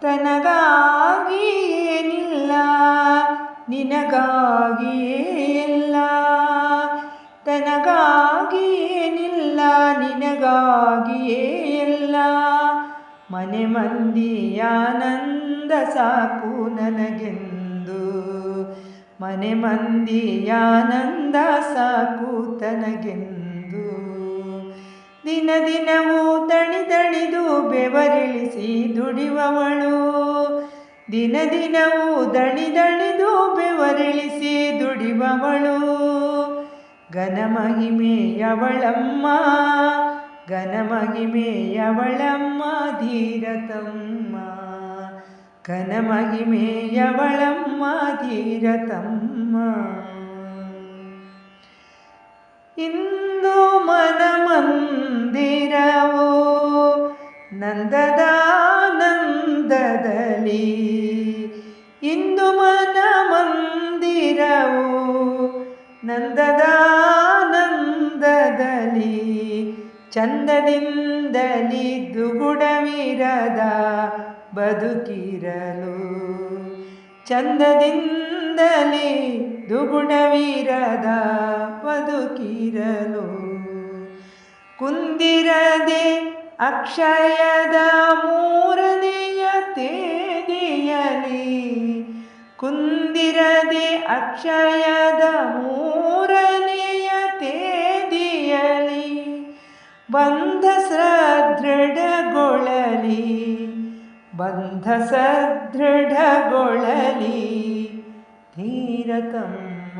ತನಗಾಗಿ ಏನಿಲ್ಲ ನಿನಗಾಗಿಯೇ ಎಲ್ಲ, ತನಗಾಗಿ ಏನಿಲ್ಲ ನಿನಗಾಗಿಯೇ ಎಲ್ಲ. ಮನೆ ಮಂದಿಯ ಆನಂದ ಸಾಕು ನನಗೆಂದು, ಮನೆ ಮಂದಿಯ ಆನಂದ ಸಾಕು ತನಗೆಂದು. ದಿನ ದಿನವೂ ದಣಿದು ಬೆವರಿಳಿಸಿ ದುಡಿವವಳು, ದಿನ ದಿನವೂ ದಣಿದು ಬೆವರಿಳಿಸಿ ದುಡಿವವಳು. ಘನಮಹಿಮೆಯವಳಮ್ಮ ಘನಮಹಿಮೆಯವಳಮ್ಮ ಧೀರತಮ್ಮ, ಘನಮಹಿಮೆಯವಳಮ್ಮ ಧೀರತಮ್ಮ. ಇಂದು ಮನಮಂದಿರವು ನಂದದಾನಂದದಲ್ಲಿ, ಇಂದು ಮನಮಂದಿರವು ನಂದದಾನಂದದಲ್ಲಿ. ಚಂದದಿಂದಲಿ ದುಗುಡವಿರದ ಬದುಕಿರಲು, ಚಂದದಿಂದಲಿ ದುಗುಡವಿರದ ಬದುಕಿರಲು. ಕುಂದಿರದೆ ಅಕ್ಷಯದ ಮೂರನೆಯ ತೇದಿಯಲಿ, ಕುಂದಿರದೆ ಅಕ್ಷಯದ ಮೂರನೆಯ ತೇದಿಯಲಿ. ಬಂಧ ಸದೃಢಗೊಳ್ಳಲಿ, ಬಂಧ ಸದೃಢಗೊಳ್ಳಲಿ ಧೀರತಮ್ಮ.